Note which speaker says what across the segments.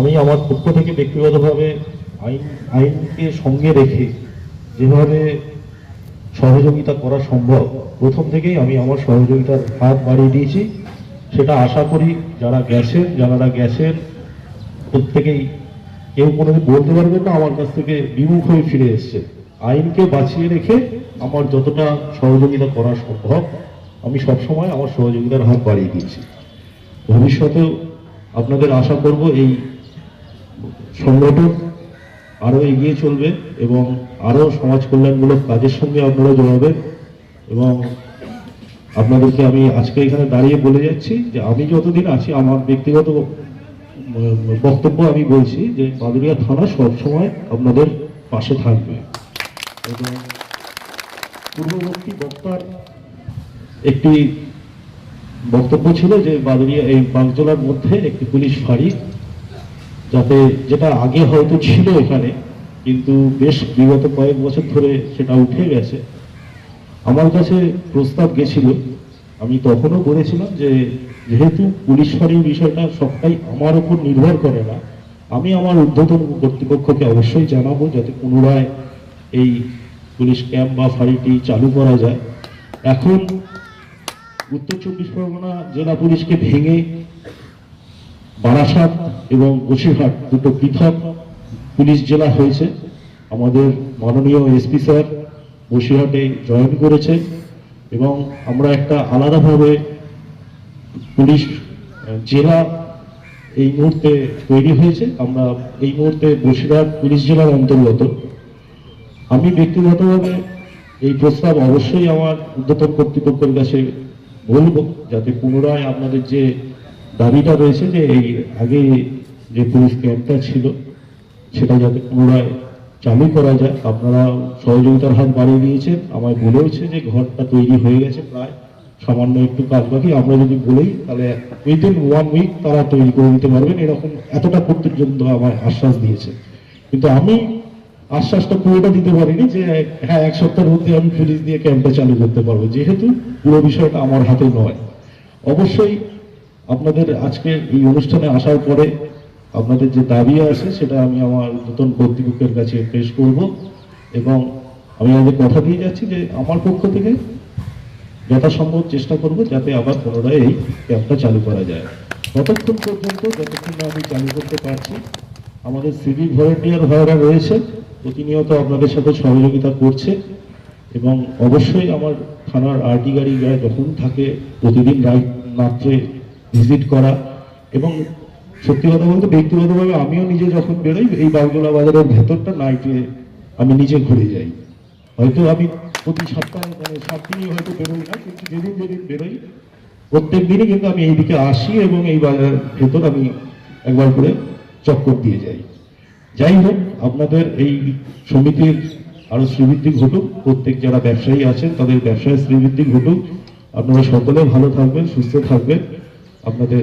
Speaker 1: আমি আমার পক্ষ থেকে ব্যক্তিগতভাবে আইনকে সঙ্গে রেখে যেভাবে সহযোগিতা করা সম্ভব প্রথম থেকেই আমি আমার সহযোগিতার হাত বাড়িয়ে দিয়েছি। সেটা আশা করি যারা গেছেন প্রত্যেকেই কেউ কোনোদিন বলতে পারবেন না আমার কাছ থেকে বিমুখ হয়ে ফিরে এসছে। আইনকে বাঁচিয়ে রেখে আমার যতটা সহযোগিতা করা সম্ভব আমি সবসময় আমার সহযোগিতার হাত বাড়িয়ে দিয়েছি। ভবিষ্যতেও আপনাদের আশা করব এই সংগঠন আরও এগিয়ে চলবে এবং আরও সমাজ কল্যাণমূলক কাজের সঙ্গে আপনারা জড়াবেন। এবং আপনাদেরকে আমি আজকে এখানে দাঁড়িয়ে বলে যাচ্ছি যে আমি যতদিন আছি আমার ব্যক্তিগত বক্তব্য আমি বলছি যে বাদুড়িয়া থানা সবসময় আপনাদের পাশে থাকবে। এবং পূর্ববর্তী বক্তার একটি বক্তব্য ছিল যে বাদুড়িয়া এই বাগজোলার মধ্যে একটি পুলিশ ফাঁড়ি যাতে যেটা আগে হয়তো ছিল এখানে, কিন্তু বেশ বিগত কয়েক বছর ধরে সেটা উঠে গেছে। আমার কাছে প্রস্তাব গেছিল, আমি তখনও বলেছিলাম যে যেহেতু পুলিশ ফাঁড়ির বিষয়টা সবটাই আমার উপর নির্ভর করে না, আমি আমার ঊর্ধ্বতন কর্তৃপক্ষকে অবশ্যই জানাবো যাতে পুনরায় এই পুলিশ ক্যাম্প বা ফাঁড়িটি চালু করা যায়। এখন উত্তর 24 পরগনা জেলা পুলিশকে ভেঙে বারাসাত এবং বসিরহাট দুটো পৃথক পুলিশ জেলা হয়েছে। আমাদের মাননীয় এসপি স্যার বসিরহাটে জয়েন করেছে এবং আমরা একটা আলাদাভাবে পুলিশ জেলা এই মুহূর্তে তৈরি হয়েছে। আমরা এই মুহূর্তে বসিরহাট পুলিশ জেলার অন্তর্গত। আমি ব্যক্তিগতভাবে এই প্রস্তাব অবশ্যই আমার ঊর্ধ্বতন কর্তৃপক্ষের কাছে বলবো যাতে পুনরায় আপনাদের যে দাবিটা রয়েছে যে এই আগে যে পুলিশ ক্যাম্পটা ছিল সেটা যাতে পুনরায় চালু করা যায়। আপনারা সহযোগিতার হাত বাড়িয়ে দিয়েছেন, আমায় বলেওছে যে ঘরটা তৈরি হয়ে গেছে, প্রায় সামান্য একটু কাজ বাকি। আমরা যদি বলি তাহলে উইদিন 1 উইক তারা তৈরি করে দিতে পারবেন, এরকম এতটা পর্যন্ত আমায় আশ্বাস দিয়েছে। কিন্তু আমি আশ্বাসটা পুরোটা দিতে পারিনি যে হ্যাঁ 1 সপ্তাহের মধ্যে আমি পুলিশ দিয়ে ক্যাম্পটা চালু করতে পারবো, যেহেতু পুরো বিষয়টা আমার হাতে নয়। অবশ্যই আপনাদের আজকে এই অনুষ্ঠানে আসার পরে আপনাদের যে দাবি আছে সেটা আমি আমার নতুন কর্তৃপক্ষের কাছে পেশ করব এবং আমি আগে কথা দিয়ে যাচ্ছি যে আমার পক্ষ থেকে যথাসম্ভব চেষ্টা করব যাতে আবার পুনরায় এই ক্যাম্পটা চালু করা যায়। ততক্ষণ পর্যন্ত যতক্ষণ না আমি চালু করতে পারছি আমাদের সিভিক ভলেন্টিয়ার ভাইরা রয়েছে, প্রতিনিয়ত আপনাদের সাথে সহযোগিতা করছে এবং অবশ্যই আমার থানার আরটি গাড়ি যখন থাকে প্রতিদিন রাত্রে ভিজিট করা। এবং সত্যি কথা বলতে ব্যক্তিগতভাবে আমিও নিজে যখন বেরোই এই বাগজোলা বাজারের ভেতরটা নাইটে আমি নিজে ঘুরে যাই। হয়তো আমি প্রতি সপ্তাহে 7 দিনই হয়তো বেরোই না, কিন্তু যেদিন বেরোই প্রত্যেক দিনই কিন্তু আমি এইদিকে আসি এবং এই বাজারের ভেতর আমি একবার করে চক্কর দিয়ে যাই। যাই হোক, আপনাদের এই সমিতির আরো শ্রীবৃদ্ধি ঘটুক, প্রত্যেক যারা ব্যবসায়ী আছেন তাদের ব্যবসায় শ্রীবৃদ্ধি ঘটুক, আপনারা সকলে ভালো থাকবেন, সুস্থ থাকবেন, আপনাদের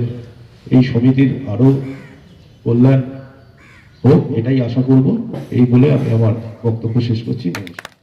Speaker 1: এই সমিতির আরো কল্যাণ হোক এটাই আশা করব। এই বলে আমি আমার বক্তব্য শেষ করছি। নমস্কার।